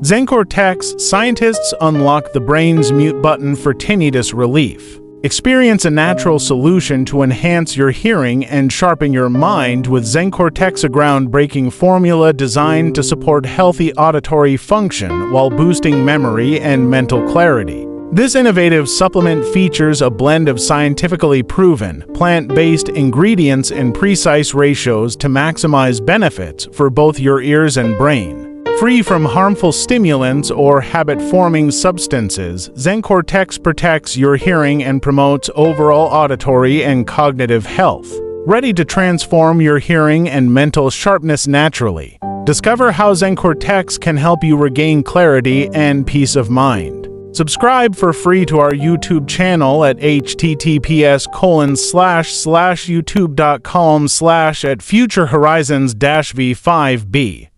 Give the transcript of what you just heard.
ZenCortex, scientists unlock the brain's mute button for tinnitus relief. Experience a natural solution to enhance your hearing and sharpen your mind with ZenCortex, a groundbreaking formula designed to support healthy auditory function while boosting memory and mental clarity. This innovative supplement features a blend of scientifically proven, plant-based ingredients in precise ratios to maximize benefits for both your ears and brain. Free from harmful stimulants or habit-forming substances, ZenCortex protects your hearing and promotes overall auditory and cognitive health. Ready to transform your hearing and mental sharpness naturally. Discover how ZenCortex can help you regain clarity and peace of mind. Subscribe for free to our YouTube channel at https://youtube.com/@futurehorizons-v5b.